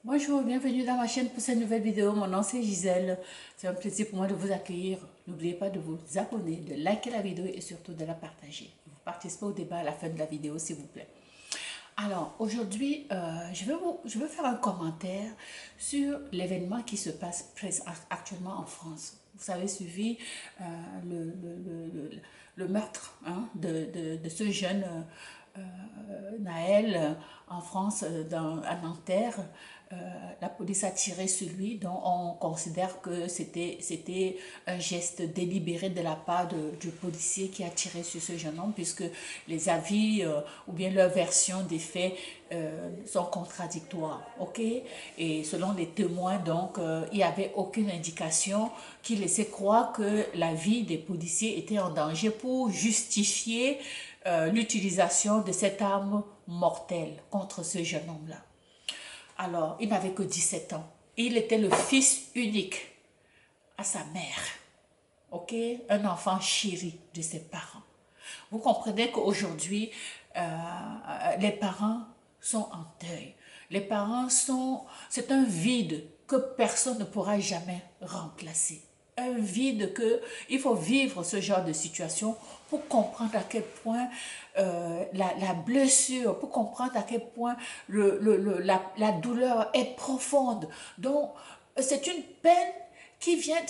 Bonjour, bienvenue dans ma chaîne pour cette nouvelle vidéo. Mon nom c'est Gisèle. C'est un plaisir pour moi de vous accueillir. N'oubliez pas de vous abonner, de liker la vidéo et surtout de la partager. Vous participez au débat à la fin de la vidéo s'il vous plaît. Alors aujourd'hui, je vais faire un commentaire sur l'événement qui se passe actuellement en France. Vous avez suivi le meurtre de ce jeune Naël en France, à Nanterre. La police a tiré sur lui, donc on considère que c'était un geste délibéré de la part du policier qui a tiré sur ce jeune homme, puisque les avis ou bien leur version des faits sont contradictoires, ok? Et selon les témoins, donc, il n'y avait aucune indication qui laissait croire que la vie des policiers était en danger pour justifier l'utilisation de cette arme mortelle contre ce jeune homme-là. Alors, il n'avait que 17 ans. Il était le fils unique à sa mère. Ok? Un enfant chéri de ses parents. Vous comprenez qu'aujourd'hui, les parents sont en deuil. Les parents sont... C'est un vide que personne ne pourra jamais remplacer. Un vide que il faut vivre ce genre de situation pour comprendre à quel point la blessure, pour comprendre à quel point la douleur est profonde. Donc, c'est une peine qui vient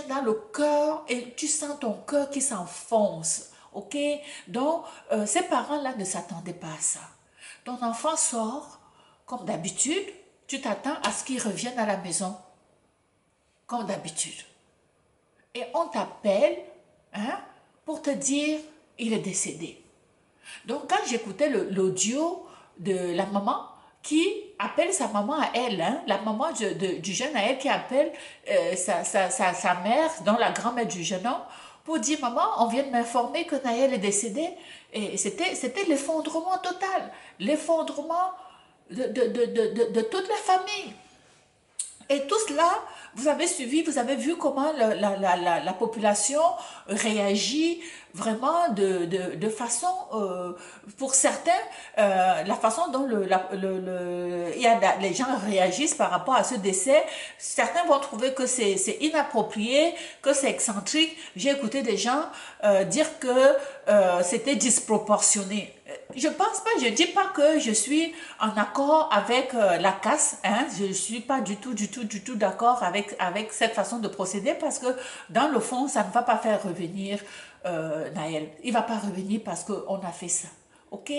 dans le cœur et tu sens ton cœur qui s'enfonce. Ok? Donc, ces parents-là ne s'attendaient pas à ça. Ton enfant sort, comme d'habitude, tu t'attends à ce qu'il revienne à la maison, comme d'habitude. Et on t'appelle pour te dire il est décédé. Donc, quand j'écoutais l'audio de la maman qui appelle sa maman à elle, la maman du jeune à elle qui appelle sa mère, dont la grand-mère du jeune homme, pour dire, maman, on vient de m'informer que Naël est décédé. Et c'était l'effondrement total, l'effondrement de toute la famille. Et tout cela, vous avez suivi, vous avez vu comment la population réagit vraiment de façon, pour certains, la façon dont les gens réagissent par rapport à ce décès, certains vont trouver que c'est inapproprié, que c'est excentrique. J'ai écouté des gens dire que c'était disproportionné. Je pense pas, je dis pas que je suis en accord avec la casse, je suis pas du tout d'accord avec cette façon de procéder parce que dans le fond, ça ne va pas faire revenir Naël. Il va pas revenir parce qu'on a fait ça, ok?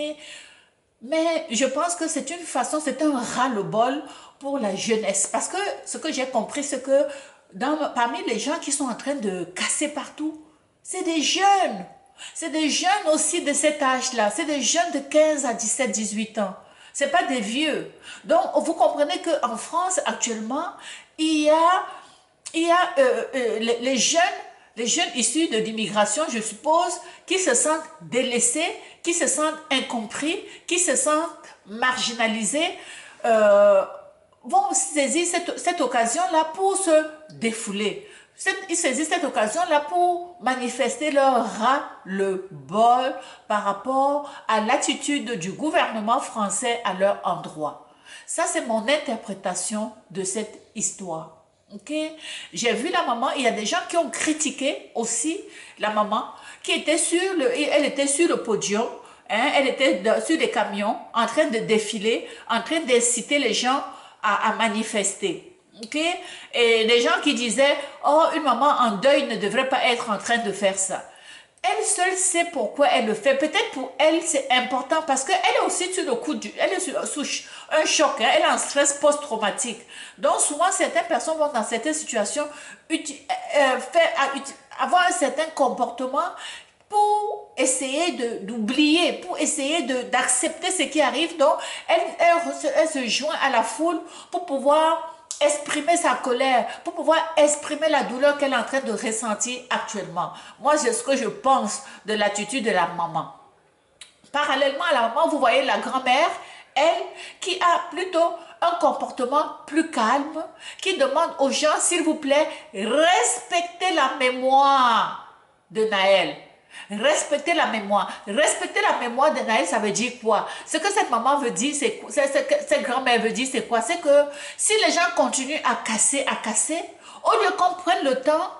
Mais je pense que c'est une façon, c'est un ras-le-bol pour la jeunesse. Parce que ce que j'ai compris, c'est que parmi les gens qui sont en train de casser partout, c'est des jeunes. C'est des jeunes aussi de cet âge-là. C'est des jeunes de 15 à 17, 18 ans. C'est pas des vieux. Donc, vous comprenez qu'en France, actuellement, il y a les jeunes issus de l'immigration, je suppose, qui se sentent délaissés, qui se sentent incompris, qui se sentent marginalisés, euh, vont saisir cette occasion-là pour se défouler. Ils saisissent cette occasion-là pour manifester leur ras-le-bol par rapport à l'attitude du gouvernement français à leur endroit. Ça, c'est mon interprétation de cette histoire. Ok, j'ai vu la maman, il y a des gens qui ont critiqué aussi la maman, elle était sur le podium, elle était sur des camions, en train de défiler, en train d'inciter les gens à manifester. Ok, et des gens qui disaient, oh, une maman en deuil ne devrait pas être en train de faire ça. Elle seule sait pourquoi elle le fait. Peut-être pour elle, c'est important parce qu'elle est aussi sur le coup elle est sous un choc, elle est en stress post-traumatique. Donc souvent, certaines personnes vont dans certaines situations avoir un certain comportement pour essayer d'oublier, pour essayer d'accepter ce qui arrive. Donc, elle se joint à la foule pour pouvoir exprimer sa colère, pour pouvoir exprimer la douleur qu'elle est en train de ressentir actuellement. Moi, c'est ce que je pense de l'attitude de la maman. Parallèlement à la maman, vous voyez la grand-mère, elle, qui a plutôt un comportement plus calme, qui demande aux gens, s'il vous plaît, respectez la mémoire de Naël. Respecter la mémoire. Respecter la mémoire de Naël, ça veut dire quoi? Ce que cette maman veut dire, c'est quoi? Ce que cette grand-mère veut dire, c'est quoi? C'est que si les gens continuent à casser, au lieu qu'on prenne le temps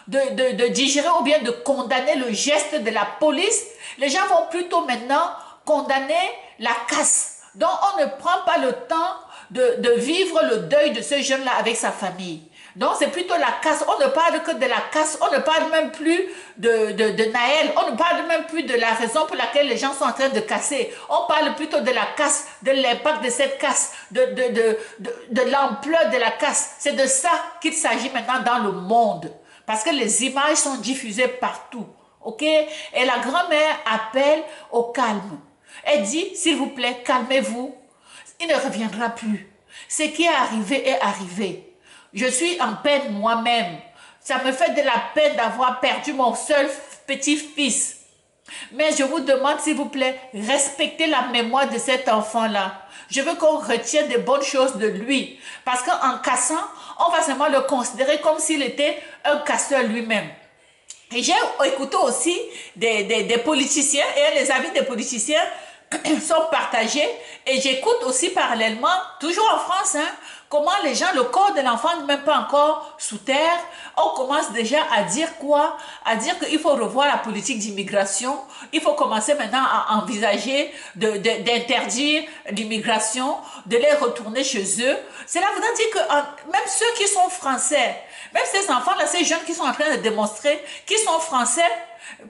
de digérer ou bien de condamner le geste de la police, les gens vont plutôt maintenant condamner la casse. Donc on ne prend pas le temps de vivre le deuil de ce jeune-là avec sa famille. Donc c'est plutôt la casse. On ne parle que de la casse. On ne parle même plus de Naël. On ne parle même plus de la raison pour laquelle les gens sont en train de casser. On parle plutôt de la casse, de l'impact de cette casse, de l'ampleur de la casse. C'est de ça qu'il s'agit maintenant dans le monde. Parce que les images sont diffusées partout. Ok? Et la grand-mère appelle au calme. Elle dit, s'il vous plaît, calmez-vous. Il ne reviendra plus. Ce qui est arrivé est arrivé. Je suis en peine moi-même. Ça me fait de la peine d'avoir perdu mon seul petit-fils. Mais je vous demande, s'il vous plaît, respectez la mémoire de cet enfant-là. Je veux qu'on retienne des bonnes choses de lui. Parce qu'en cassant, on va seulement le considérer comme s'il était un casseur lui-même. Et j'ai écouté aussi des politiciens, et les avis des politiciens sont partagés. Et j'écoute aussi parallèlement, toujours en France, comment les gens, le corps de l'enfant n'est même pas encore sous terre. On commence déjà à dire quoi? À dire qu'il faut revoir la politique d'immigration. Il faut commencer maintenant à envisager d'interdire l'immigration, de les retourner chez eux. Cela voudrait dire que même ceux qui sont français, même ces enfants-là, ces jeunes qui sont en train de démontrer qu'ils sont français,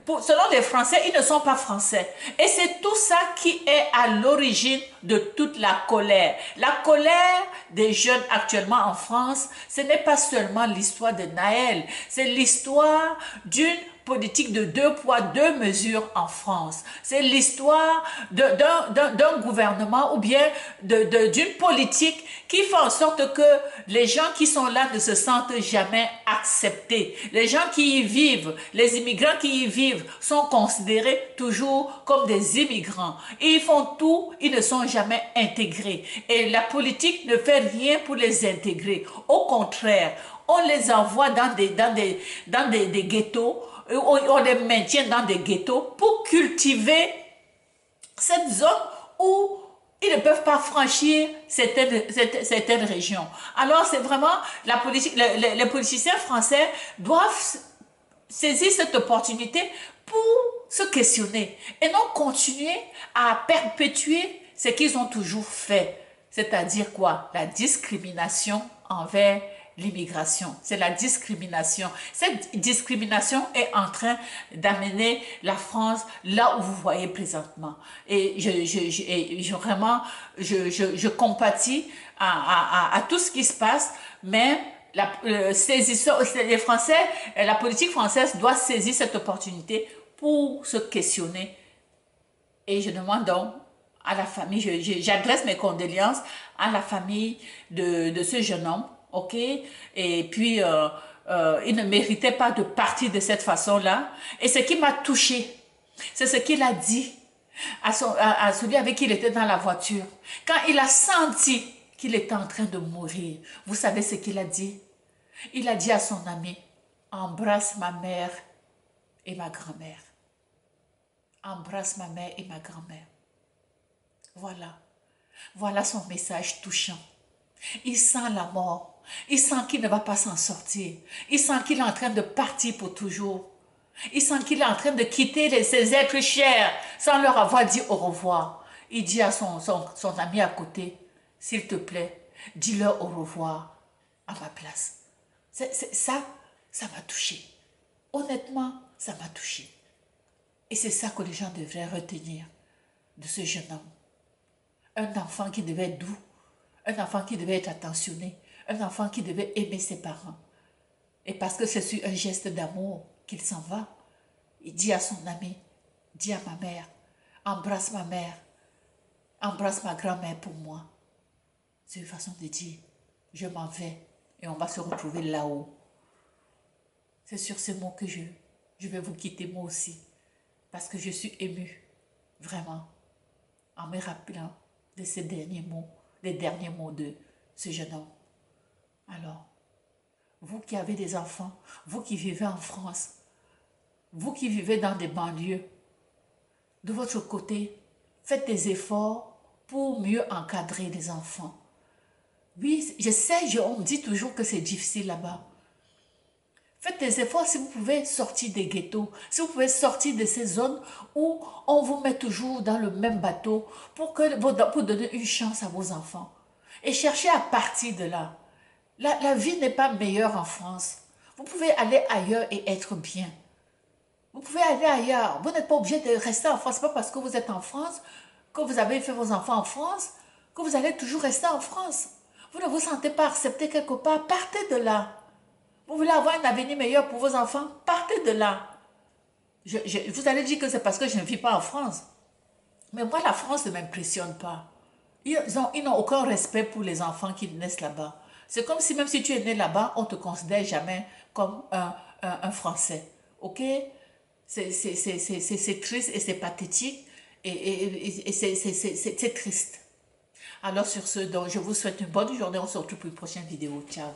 selon les Français, ils ne sont pas français. Et c'est tout ça qui est à l'origine de toute la colère. La colère des jeunes actuellement en France, ce n'est pas seulement l'histoire de Naël, c'est l'histoire d'une politique de 2 poids, 2 mesures en France. C'est l'histoire d'un gouvernement ou bien d'une politique qui fait en sorte que les gens qui sont là ne se sentent jamais acceptés. Les gens qui y vivent, les immigrants qui y vivent sont considérés toujours comme des immigrants. Et ils font tout, ils ne sont jamais intégrés. Et la politique ne fait rien pour les intégrer. Au contraire, on les envoie dans des ghettos, on les maintient dans des ghettos pour cultiver cette zone où ils ne peuvent pas franchir certaines régions. Alors c'est vraiment la politique, les politiciens français doivent saisir cette opportunité pour se questionner et non continuer à perpétuer ce qu'ils ont toujours fait. C'est-à-dire quoi? La discrimination envers l'immigration. C'est la discrimination. Cette discrimination est en train d'amener la France là où vous voyez présentement. Et vraiment, je compatis à tout ce qui se passe, mais les Français, la politique française doit saisir cette opportunité pour se questionner. Et je demande donc à la famille, j'adresse mes condoléances à la famille de ce jeune homme, ok? Et puis, il ne méritait pas de partir de cette façon-là. Et ce qui m'a touchée, c'est ce qu'il a dit à celui avec qui il était dans la voiture. Quand il a senti qu'il était en train de mourir, vous savez ce qu'il a dit? Il a dit à son ami, embrasse ma mère et ma grand-mère. Embrasse ma mère et ma grand-mère. Voilà. Voilà son message touchant. Il sent la mort. Il sent qu'il ne va pas s'en sortir. Il sent qu'il est en train de partir pour toujours. Il sent qu'il est en train de quitter ses êtres chers sans leur avoir dit au revoir. Il dit à son ami à côté, s'il te plaît, dis-leur au revoir à ma place. Ça m'a touché. Honnêtement, ça m'a touché. Et c'est ça que les gens devraient retenir de ce jeune homme. Un enfant qui devait être doux, un enfant qui devait être attentionné, un enfant qui devait aimer ses parents. Et parce que c'est sur un geste d'amour qu'il s'en va, il dit à son ami, dis à ma mère, embrasse ma mère, embrasse ma grand-mère pour moi. C'est une façon de dire, je m'en vais et on va se retrouver là-haut. C'est sur ces mots que je vais vous quitter moi aussi, parce que je suis émue, vraiment, en me rappelant de ces derniers mots, les derniers mots de ce jeune homme. Alors, vous qui avez des enfants, vous qui vivez en France, vous qui vivez dans des banlieues, de votre côté, faites des efforts pour mieux encadrer les enfants. Oui, je sais, on me dit toujours que c'est difficile là-bas. Faites des efforts si vous pouvez sortir des ghettos, si vous pouvez sortir de ces zones où on vous met toujours dans le même bateau pour donner une chance à vos enfants. Et cherchez à partir de là. La vie n'est pas meilleure en France. Vous pouvez aller ailleurs et être bien. Vous pouvez aller ailleurs. Vous n'êtes pas obligé de rester en France. Ce n'est pas parce que vous êtes en France, que vous avez fait vos enfants en France, que vous allez toujours rester en France. Vous ne vous sentez pas accepté quelque part, partez de là. Vous voulez avoir un avenir meilleur pour vos enfants, partez de là. Vous allez dire que c'est parce que je ne vis pas en France. Mais moi, la France ne m'impressionne pas. Ils n'ont aucun respect pour les enfants qui naissent là-bas. C'est comme si même si tu es né là-bas, on ne te considère jamais comme un Français. OK? C'est triste et c'est pathétique et c'est triste. Alors sur ce, donc, je vous souhaite une bonne journée. On se retrouve pour une prochaine vidéo. Ciao.